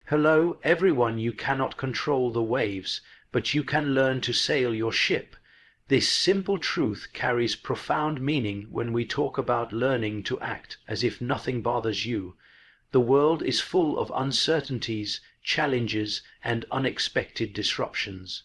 Hello, everyone. You cannot control the waves, but you can learn to sail your ship. This simple truth carries profound meaning when we talk about learning to act as if nothing bothers you. The world is full of uncertainties, challenges, and unexpected disruptions.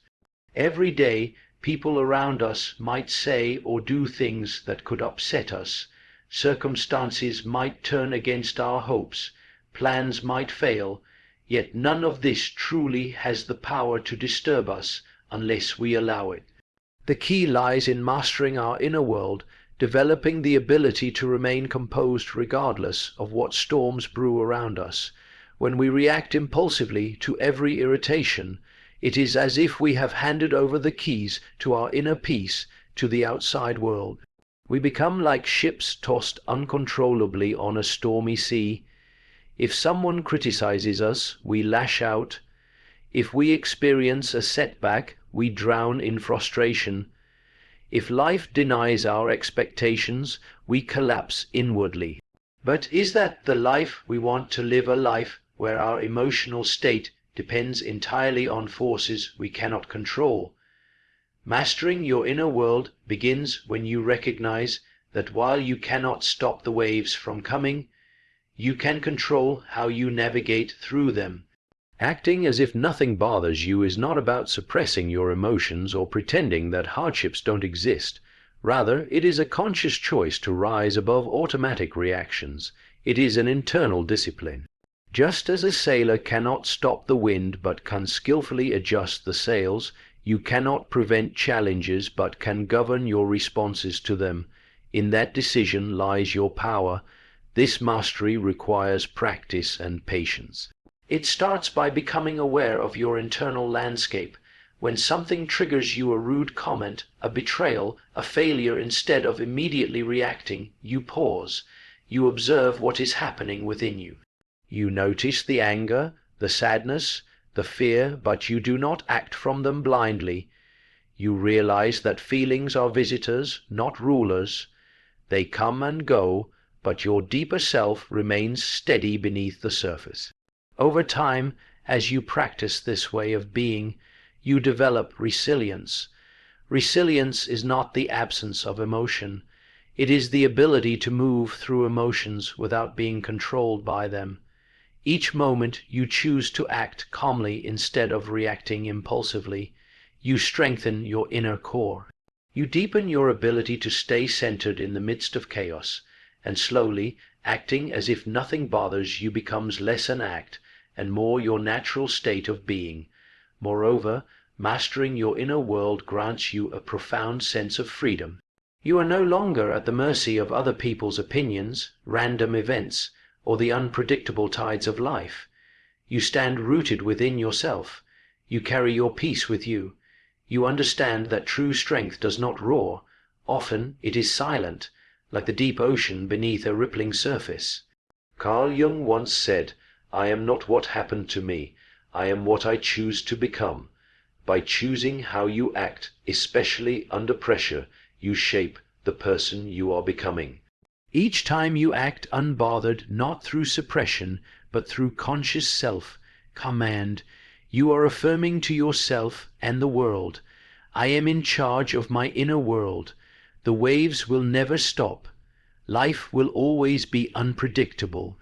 Every day, people around us might say or do things that could upset us. Circumstances might turn against our hopes. Plans might fail. Yet none of this truly has the power to disturb us unless we allow it. The key lies in mastering our inner world, developing the ability to remain composed regardless of what storms brew around us. When we react impulsively to every irritation, it is as if we have handed over the keys to our inner peace to the outside world. We become like ships tossed uncontrollably on a stormy sea. If someone criticizes us, we lash out. If we experience a setback, we drown in frustration. If life denies our expectations, we collapse inwardly. But is that the life we want to live, a life where our emotional state depends entirely on forces we cannot control? Mastering your inner world begins when you recognize that while you cannot stop the waves from coming, you can control how you navigate through them. Acting as if nothing bothers you is not about suppressing your emotions or pretending that hardships don't exist. Rather, it is a conscious choice to rise above automatic reactions. It is an internal discipline. Just as a sailor cannot stop the wind but can skillfully adjust the sails, you cannot prevent challenges but can govern your responses to them. In that decision lies your power. This mastery requires practice and patience. It starts by becoming aware of your internal landscape. When something triggers you, a rude comment, a betrayal, a failure, instead of immediately reacting, you pause. You observe what is happening within you. You notice the anger, the sadness, the fear, but you do not act from them blindly. You realize that feelings are visitors, not rulers. They come and go, but your deeper self remains steady beneath the surface. Over time, as you practice this way of being, you develop resilience. Resilience is not the absence of emotion. It is the ability to move through emotions without being controlled by them. Each moment you choose to act calmly instead of reacting impulsively. You strengthen your inner core. You deepen your ability to stay centered in the midst of chaos. And slowly, acting as if nothing bothers you becomes less an act and more your natural state of being. Moreover, mastering your inner world grants you a profound sense of freedom. You are no longer at the mercy of other people's opinions, random events, or the unpredictable tides of life. You stand rooted within yourself. You carry your peace with you. You understand that true strength does not roar. Often it is silent, like the deep ocean beneath a rippling surface. Carl Jung once said, "I am not what happened to me. I am what I choose to become." By choosing how you act, especially under pressure, you shape the person you are becoming. Each time you act unbothered, not through suppression, but through conscious self-command, you are affirming to yourself and the world, "I am in charge of my inner world. The waves will never stop. Life will always be unpredictable."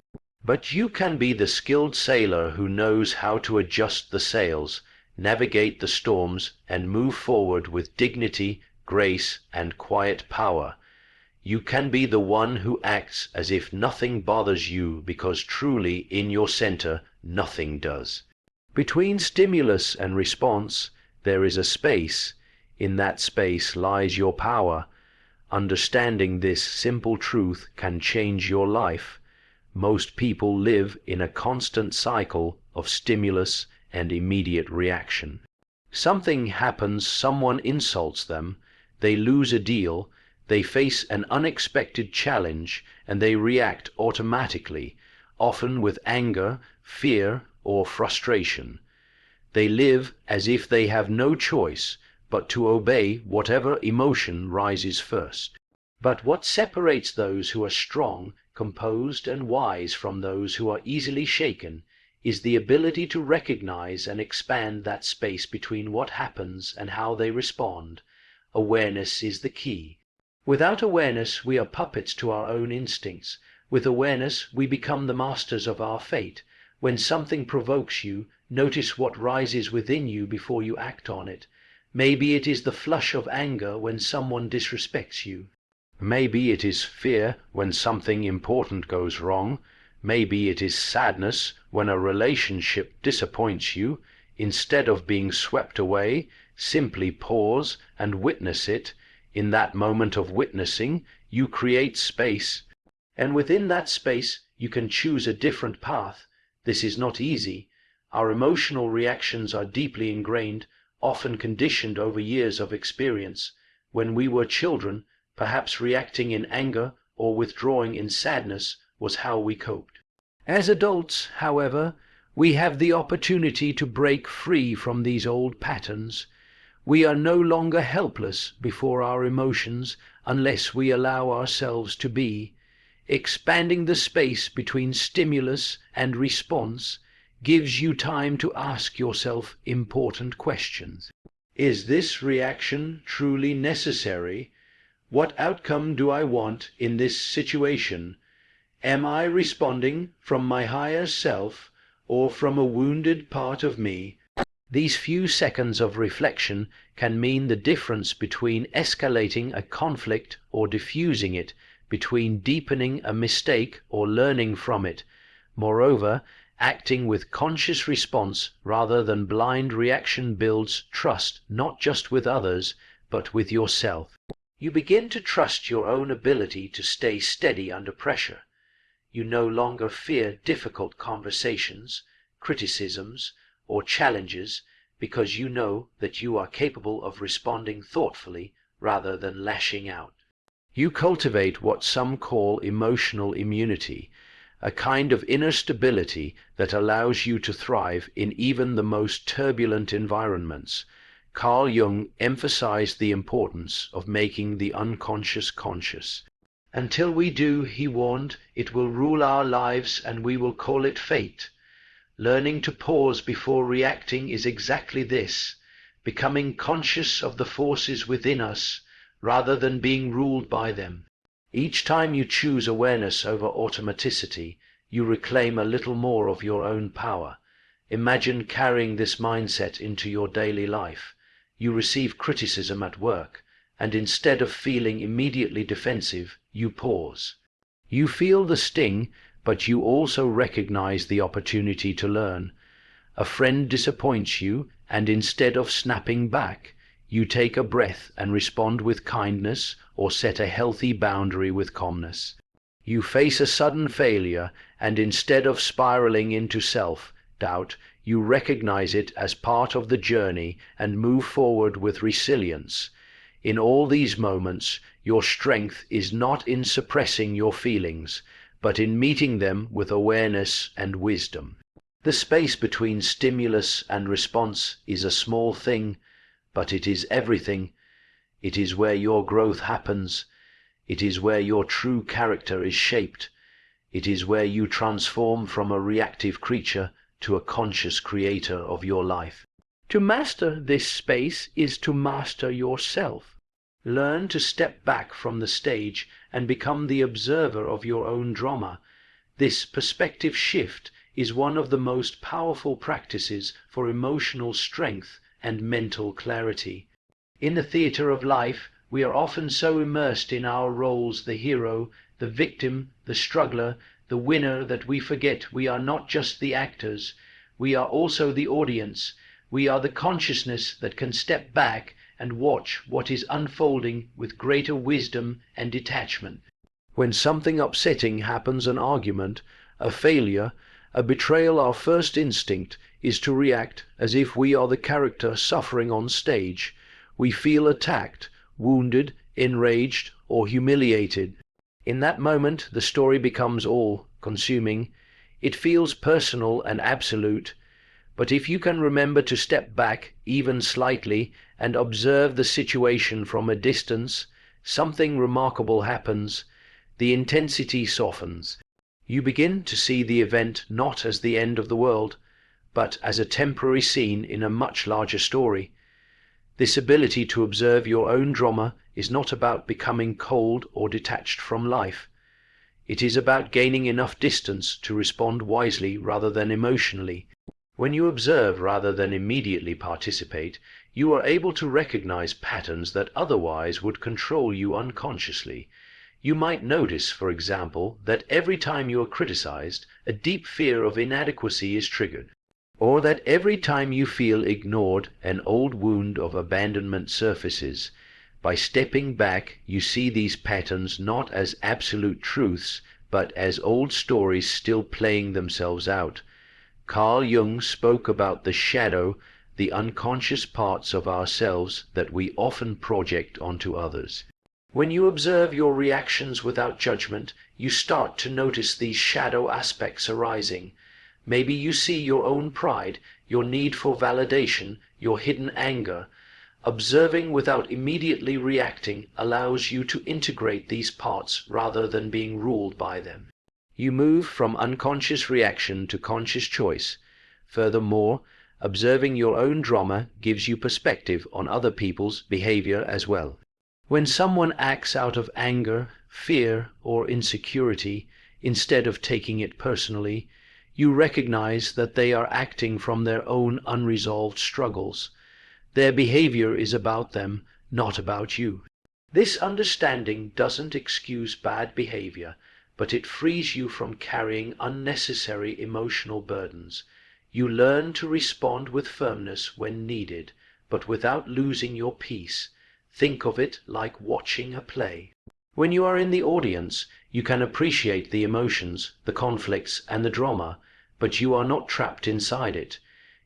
But you can be the skilled sailor who knows how to adjust the sails, navigate the storms, and move forward with dignity, grace, and quiet power. You can be the one who acts as if nothing bothers you because truly in your center nothing does. Between stimulus and response, there is a space. In that space lies your power. Understanding this simple truth can change your life. Most people live in a constant cycle of stimulus and immediate reaction. Something happens, someone insults them, they lose a deal, they face an unexpected challenge, and they react automatically, often with anger, fear, or frustration. They live as if they have no choice but to obey whatever emotion rises first. But what separates those who are strong, composed, and wise from those who are easily shaken is the ability to recognize and expand that space between what happens and how they respond. Awareness is the key. Without awareness, we are puppets to our own instincts. With awareness, we become the masters of our fate. When something provokes you, notice what rises within you before you act on it. Maybe it is the flush of anger when someone disrespects you. Maybe it is fear when something important goes wrong. Maybe it is sadness when a relationship disappoints you. Instead of being swept away, simply pause and witness it. In that moment of witnessing, you create space. And within that space, you can choose a different path. This is not easy. Our emotional reactions are deeply ingrained, often conditioned over years of experience. When we were children, perhaps reacting in anger or withdrawing in sadness was how we coped. As adults, however, we have the opportunity to break free from these old patterns. We are no longer helpless before our emotions unless we allow ourselves to be. Expanding the space between stimulus and response gives you time to ask yourself important questions. Is this reaction truly necessary? What outcome do I want in this situation? Am I responding from my higher self or from a wounded part of me? These few seconds of reflection can mean the difference between escalating a conflict or diffusing it, between deepening a mistake or learning from it. Moreover, acting with conscious response rather than blind reaction builds trust not just with others, but with yourself. You begin to trust your own ability to stay steady under pressure. You no longer fear difficult conversations, criticisms, or challenges because you know that you are capable of responding thoughtfully rather than lashing out. You cultivate what some call emotional immunity, a kind of inner stability that allows you to thrive in even the most turbulent environments. Carl Jung emphasized the importance of making the unconscious conscious. Until we do, he warned, it will rule our lives and we will call it fate. Learning to pause before reacting is exactly this, becoming conscious of the forces within us rather than being ruled by them. Each time you choose awareness over automaticity, you reclaim a little more of your own power. Imagine carrying this mindset into your daily life. You receive criticism at work, and instead of feeling immediately defensive, you pause. You feel the sting, but you also recognize the opportunity to learn. A friend disappoints you, and instead of snapping back, you take a breath and respond with kindness or set a healthy boundary with calmness. You face a sudden failure, and instead of spiraling into self-doubt, you recognize it as part of the journey and move forward with resilience. In all these moments, your strength is not in suppressing your feelings, but in meeting them with awareness and wisdom. The space between stimulus and response is a small thing, but it is everything. It is where your growth happens. It is where your true character is shaped. It is where you transform from a reactive creature to a conscious creator of your life. To master this space is to master yourself. Learn to step back from the stage and become the observer of your own drama. This perspective shift is one of the most powerful practices for emotional strength and mental clarity. In the theater of life, we are often so immersed in our roles, the hero, the victim, the struggler, the winner, that we forget we are not just the actors. We are also the audience. We are the consciousness that can step back and watch what is unfolding with greater wisdom and detachment. When something upsetting happens, an argument, a failure, a betrayal, our first instinct is to react as if we are the character suffering on stage. We feel attacked, wounded, enraged, or humiliated. In that moment, the story becomes all-consuming. It feels personal and absolute. But if you can remember to step back, even slightly, and observe the situation from a distance, something remarkable happens. The intensity softens. You begin to see the event not as the end of the world, but as a temporary scene in a much larger story. This ability to observe your own drama is not about becoming cold or detached from life. It is about gaining enough distance to respond wisely rather than emotionally. When you observe rather than immediately participate, you are able to recognize patterns that otherwise would control you unconsciously. You might notice, for example, that every time you are criticized, a deep fear of inadequacy is triggered, or that every time you feel ignored, an old wound of abandonment surfaces. By stepping back, you see these patterns not as absolute truths, but as old stories still playing themselves out. Carl Jung spoke about the shadow, the unconscious parts of ourselves that we often project onto others. When you observe your reactions without judgment, you start to notice these shadow aspects arising. Maybe you see your own pride, your need for validation, your hidden anger. Observing without immediately reacting allows you to integrate these parts rather than being ruled by them. You move from unconscious reaction to conscious choice. Furthermore, observing your own drama gives you perspective on other people's behavior as well. When someone acts out of anger, fear, or insecurity, instead of taking it personally, you recognize that they are acting from their own unresolved struggles. Their behavior is about them, not about you. This understanding doesn't excuse bad behavior, but it frees you from carrying unnecessary emotional burdens. You learn to respond with firmness when needed, but without losing your peace. Think of it like watching a play. When you are in the audience, you can appreciate the emotions, the conflicts, and the drama, but you are not trapped inside it.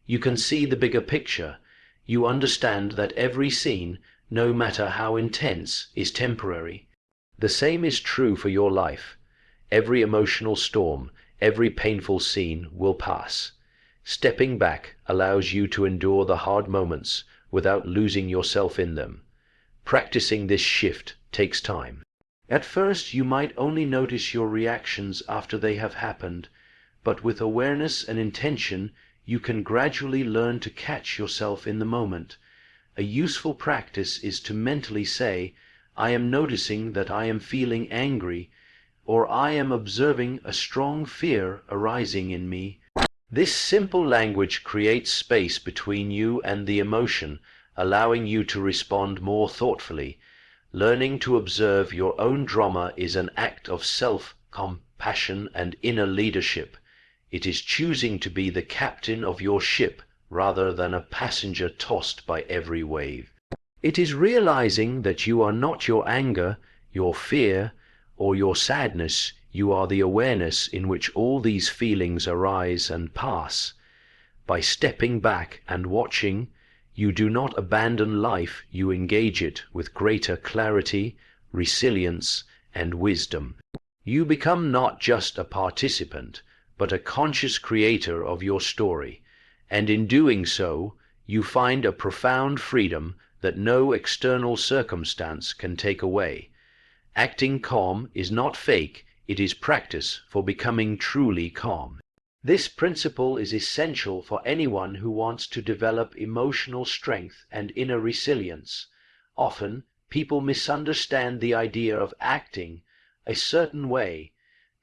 You can see the bigger picture. You understand that every scene, no matter how intense, is temporary. The same is true for your life. Every emotional storm, every painful scene will pass. Stepping back allows you to endure the hard moments without losing yourself in them. Practicing this shift takes time. At first, you might only notice your reactions after they have happened, but with awareness and intention, you can gradually learn to catch yourself in the moment. A useful practice is to mentally say, "I am noticing that I am feeling angry," or "I am observing a strong fear arising in me." This simple language creates space between you and the emotion, allowing you to respond more thoughtfully. Learning to observe your own drama is an act of self-compassion and inner leadership. It is choosing to be the captain of your ship rather than a passenger tossed by every wave. It is realizing that you are not your anger, your fear, or your sadness. You are the awareness in which all these feelings arise and pass. By stepping back and watching, you do not abandon life, you engage it with greater clarity, resilience, and wisdom. You become not just a participant, but a conscious creator of your story, and in doing so, you find a profound freedom that no external circumstance can take away. Acting calm is not fake, it is practice for becoming truly calm. This principle is essential for anyone who wants to develop emotional strength and inner resilience. Often, people misunderstand the idea of acting a certain way.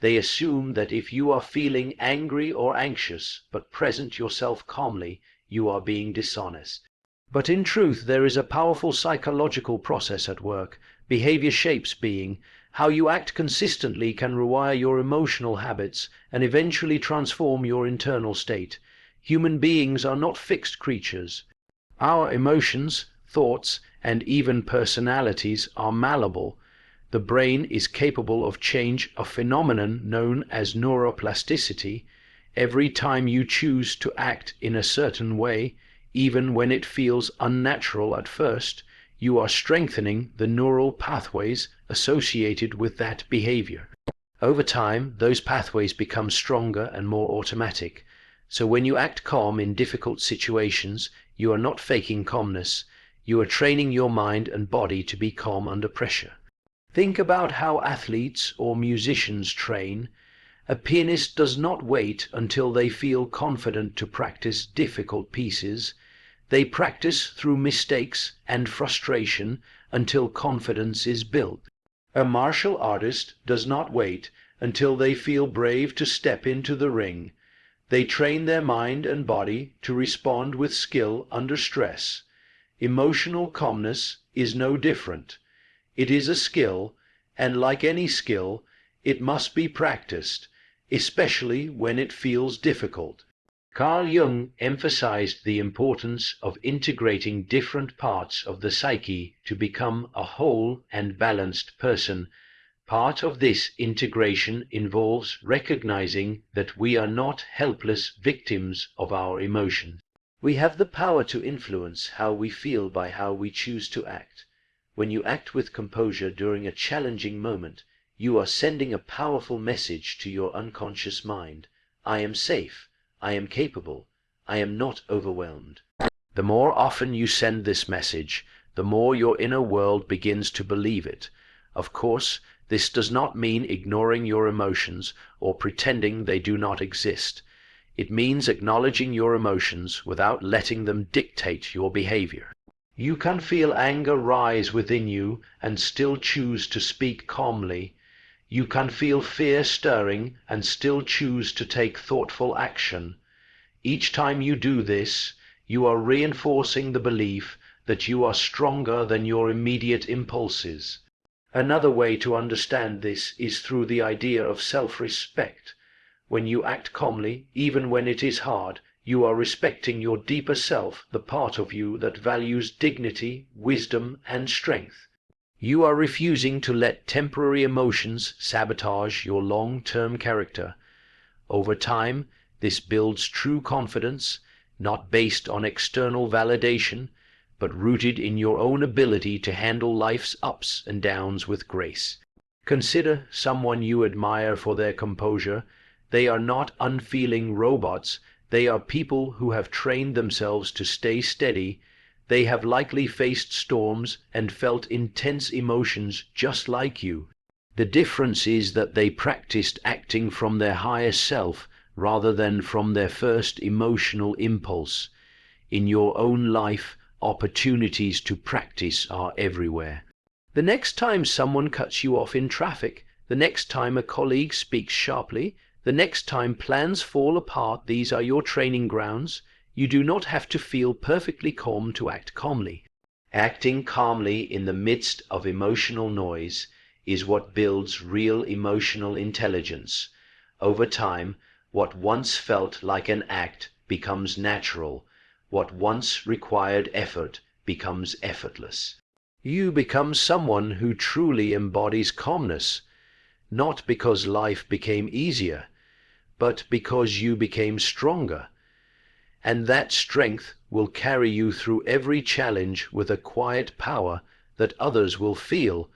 They assume that if you are feeling angry or anxious, but present yourself calmly, you are being dishonest. But in truth, there is a powerful psychological process at work. Behavior shapes being. How you act consistently can rewire your emotional habits and eventually transform your internal state. Human beings are not fixed creatures. Our emotions, thoughts, and even personalities are malleable. The brain is capable of change, a phenomenon known as neuroplasticity. Every time you choose to act in a certain way, even when it feels unnatural at first, you are strengthening the neural pathways associated with that behavior. Over time, those pathways become stronger and more automatic. So when you act calm in difficult situations, you are not faking calmness. You are training your mind and body to be calm under pressure. Think about how athletes or musicians train. A pianist does not wait until they feel confident to practice difficult pieces. They practice through mistakes and frustration until confidence is built. A martial artist does not wait until they feel brave to step into the ring. They train their mind and body to respond with skill under stress. Emotional calmness is no different. It is a skill, and like any skill, it must be practiced, especially when it feels difficult. Carl Jung emphasized the importance of integrating different parts of the psyche to become a whole and balanced person. Part of this integration involves recognizing that we are not helpless victims of our emotions. We have the power to influence how we feel by how we choose to act. When you act with composure during a challenging moment, you are sending a powerful message to your unconscious mind. I am safe. I am capable. I am not overwhelmed. The more often you send this message, the more your inner world begins to believe it. Of course, this does not mean ignoring your emotions or pretending they do not exist. It means acknowledging your emotions without letting them dictate your behavior. You can feel anger rise within you and still choose to speak calmly. You can feel fear stirring and still choose to take thoughtful action. Each time you do this, you are reinforcing the belief that you are stronger than your immediate impulses. Another way to understand this is through the idea of self-respect. When you act calmly, even when it is hard, you are respecting your deeper self, the part of you that values dignity, wisdom, and strength. You are refusing to let temporary emotions sabotage your long-term character. Over time, this builds true confidence, not based on external validation, but rooted in your own ability to handle life's ups and downs with grace. Consider someone you admire for their composure. They are not unfeeling robots. They are people who have trained themselves to stay steady. They have likely faced storms and felt intense emotions just like you. The difference is that they practiced acting from their higher self rather than from their first emotional impulse. In your own life, opportunities to practice are everywhere. The next time someone cuts you off in traffic, the next time a colleague speaks sharply, the next time plans fall apart, these are your training grounds. You do not have to feel perfectly calm to act calmly. Acting calmly in the midst of emotional noise is what builds real emotional intelligence. Over time, what once felt like an act becomes natural. What once required effort becomes effortless. You become someone who truly embodies calmness, not because life became easier, but because you became stronger. And that strength will carry you through every challenge with a quiet power that others will feel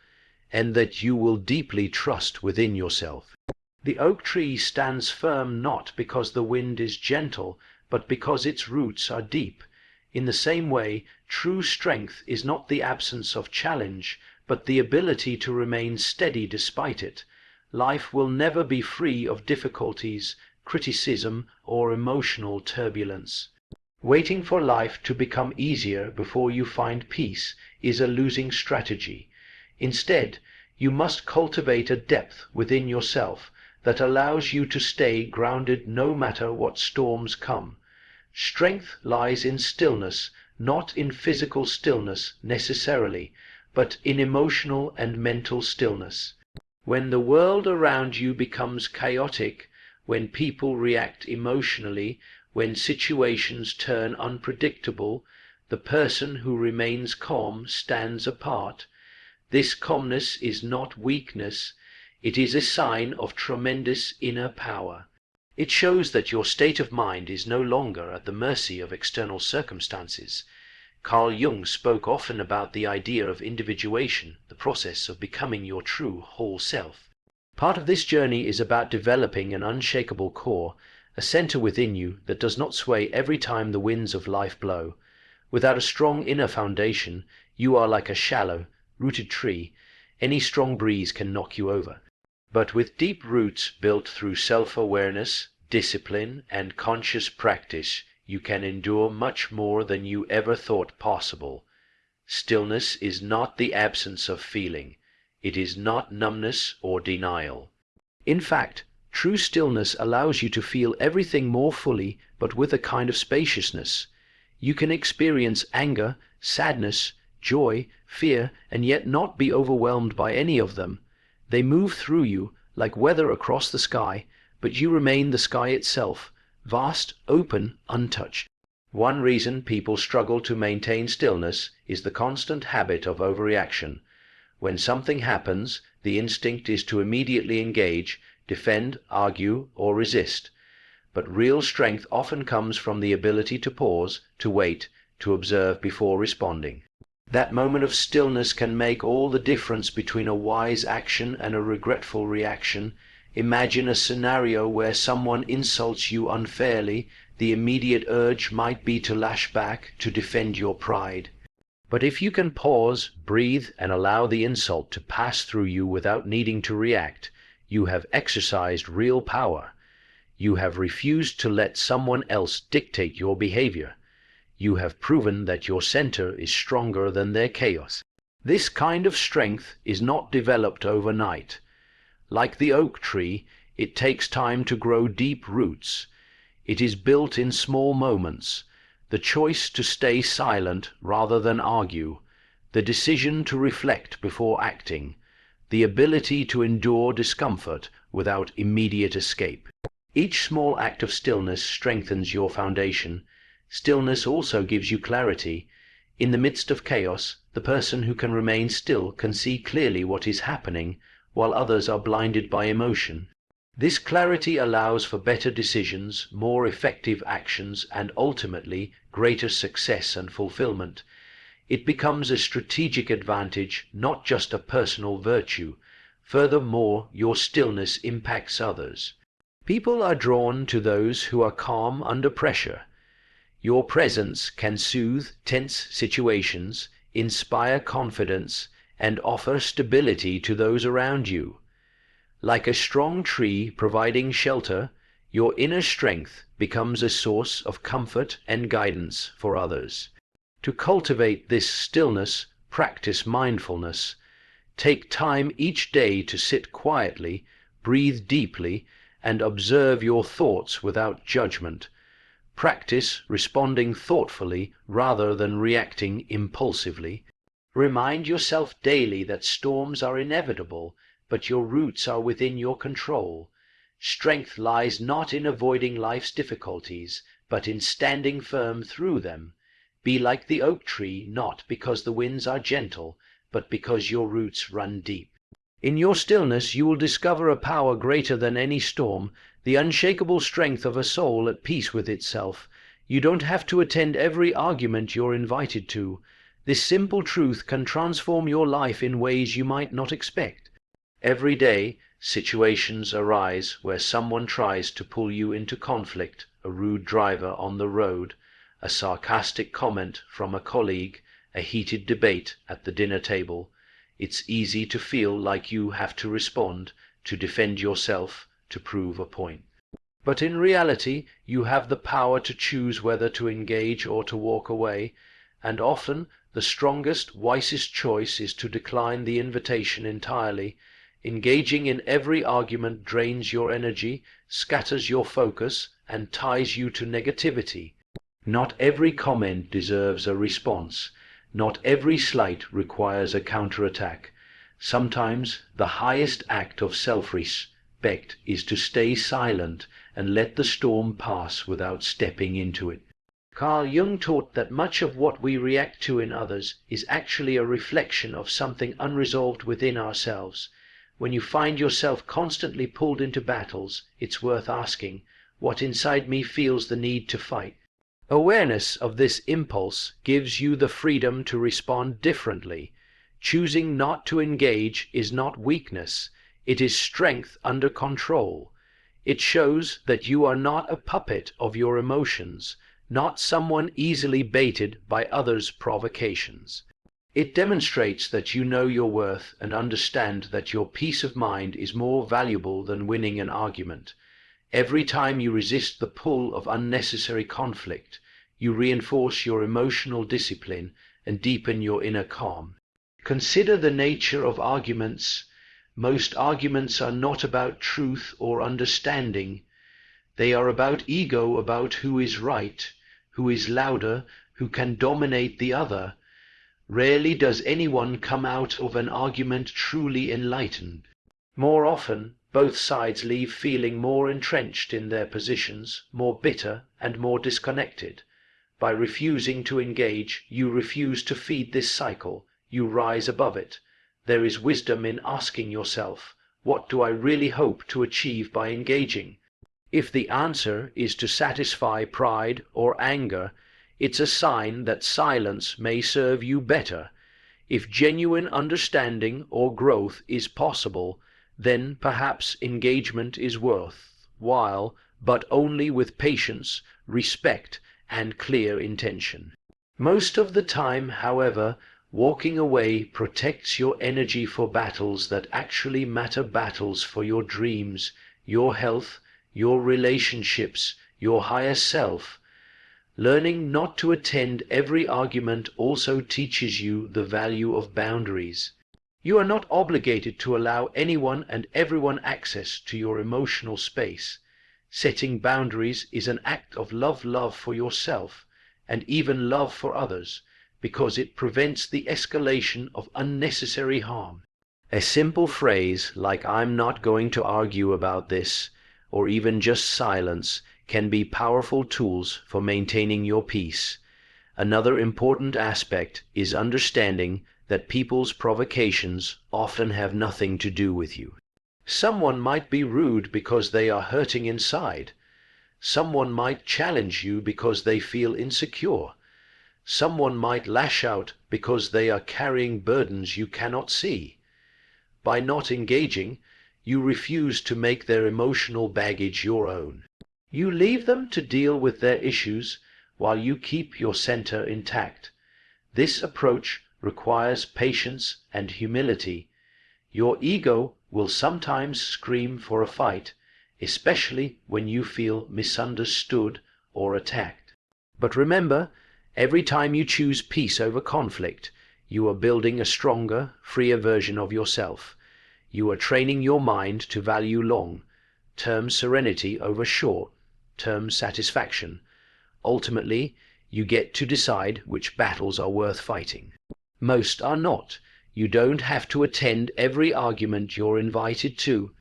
and that you will deeply trust within yourself. The oak tree stands firm not because the wind is gentle, but because its roots are deep. In the same way, true strength is not the absence of challenge, but the ability to remain steady despite it. Life will never be free of difficulties, criticism, or emotional turbulence. Waiting for life to become easier before you find peace is a losing strategy. Instead, you must cultivate a depth within yourself that allows you to stay grounded no matter what storms come. Strength lies in stillness, not in physical stillness necessarily, but in emotional and mental stillness. When the world around you becomes chaotic, when people react emotionally, when situations turn unpredictable, the person who remains calm stands apart. This calmness is not weakness, it is a sign of tremendous inner power. It shows that your state of mind is no longer at the mercy of external circumstances. Carl Jung spoke often about the idea of individuation, the process of becoming your true whole self. Part of this journey is about developing an unshakable core, a center within you that does not sway every time the winds of life blow. Without a strong inner foundation, you are like a shallow, rooted tree. Any strong breeze can knock you over. But with deep roots built through self-awareness, discipline, and conscious practice, you can endure much more than you ever thought possible. Stillness is not the absence of feeling. It is not numbness or denial. In fact, true stillness allows you to feel everything more fully, but with a kind of spaciousness. You can experience anger, sadness, joy, fear, and yet not be overwhelmed by any of them. They move through you like weather across the sky, but you remain the sky itself, vast, open, untouched. One reason people struggle to maintain stillness is the constant habit of overreaction. When something happens, the instinct is to immediately engage, defend, argue, or resist. But real strength often comes from the ability to pause, to wait, to observe before responding. That moment of stillness can make all the difference between a wise action and a regretful reaction. Imagine a scenario where someone insults you unfairly. The immediate urge might be to lash back, to defend your pride. But if you can pause, breathe, and allow the insult to pass through you without needing to react, you have exercised real power. You have refused to let someone else dictate your behavior. You have proven that your center is stronger than their chaos. This kind of strength is not developed overnight. Like the oak tree, it takes time to grow deep roots. It is built in small moments. The choice to stay silent rather than argue, the decision to reflect before acting, the ability to endure discomfort without immediate escape. Each small act of stillness strengthens your foundation. Stillness also gives you clarity. In the midst of chaos, the person who can remain still can see clearly what is happening, while others are blinded by emotion. This clarity allows for better decisions, more effective actions, and ultimately greater success and fulfillment. It becomes a strategic advantage, not just a personal virtue. Furthermore, your stillness impacts others. People are drawn to those who are calm under pressure. Your presence can soothe tense situations, inspire confidence, and offer stability to those around you. Like a strong tree providing shelter, your inner strength becomes a source of comfort and guidance for others. To cultivate this stillness, practice mindfulness. Take time each day to sit quietly, breathe deeply, and observe your thoughts without judgment. Practice responding thoughtfully rather than reacting impulsively. Remind yourself daily that storms are inevitable, but your roots are within your control. Strength lies not in avoiding life's difficulties, but in standing firm through them. Be like the oak tree, not because the winds are gentle, but because your roots run deep. In your stillness you will discover a power greater than any storm, the unshakable strength of a soul at peace with itself. You don't have to attend every argument you're invited to. This simple truth can transform your life in ways you might not expect. Every day, situations arise where someone tries to pull you into conflict, a rude driver on the road, a sarcastic comment from a colleague, a heated debate at the dinner table. It's easy to feel like you have to respond, to defend yourself, to prove a point. But in reality, you have the power to choose whether to engage or to walk away, and often the strongest, wisest choice is to decline the invitation entirely. Engaging in every argument drains your energy, scatters your focus, and ties you to negativity. Not every comment deserves a response. Not every slight requires a counterattack. Sometimes the highest act of self-respect is to stay silent and let the storm pass without stepping into it. Carl Jung taught that much of what we react to in others is actually a reflection of something unresolved within ourselves. When you find yourself constantly pulled into battles, it's worth asking, what inside me feels the need to fight? Awareness of this impulse gives you the freedom to respond differently. Choosing not to engage is not weakness, it is strength under control. It shows that you are not a puppet of your emotions, not someone easily baited by others' provocations. It demonstrates that you know your worth and understand that your peace of mind is more valuable than winning an argument. Every time you resist the pull of unnecessary conflict, you reinforce your emotional discipline and deepen your inner calm. Consider the nature of arguments. Most arguments are not about truth or understanding. They are about ego, about who is right, who is louder, who can dominate the other. Rarely does anyone come out of an argument truly enlightened. More often, both sides leave feeling more entrenched in their positions, more bitter and more disconnected. By refusing to engage, you refuse to feed this cycle, you rise above it. There is wisdom in asking yourself, what do I really hope to achieve by engaging? If the answer is to satisfy pride or anger, it's a sign that silence may serve you better. If genuine understanding or growth is possible, then perhaps engagement is worthwhile, but only with patience, respect, and clear intention. Most of the time, however, walking away protects your energy for battles that actually matter, battles for your dreams, your health, your relationships, your higher self. Learning not to attend every argument also teaches you the value of boundaries. You are not obligated to allow anyone and everyone access to your emotional space. Setting boundaries is an act of love for yourself, and even love for others, because it prevents the escalation of unnecessary harm. A simple phrase like "I'm not going to argue about this," or even just silence, can be powerful tools for maintaining your peace. Another important aspect is understanding that people's provocations often have nothing to do with you. Someone might be rude because they are hurting inside. Someone might challenge you because they feel insecure. Someone might lash out because they are carrying burdens you cannot see. By not engaging, you refuse to make their emotional baggage your own. You leave them to deal with their issues while you keep your center intact. This approach requires patience and humility. Your ego will sometimes scream for a fight, especially when you feel misunderstood or attacked. But remember, every time you choose peace over conflict, you are building a stronger, freer version of yourself. You are training your mind to value long-term serenity over short-term satisfaction. Ultimately, you get to decide which battles are worth fighting. Most are not. You don't have to attend every argument you're invited to.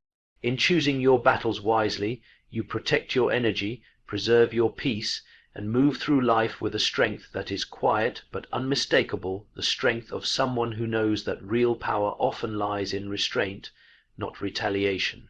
In choosing your battles wisely, you protect your energy, preserve your peace, and move through life with a strength that is quiet but unmistakable, the strength of someone who knows that real power often lies in restraint, not retaliation.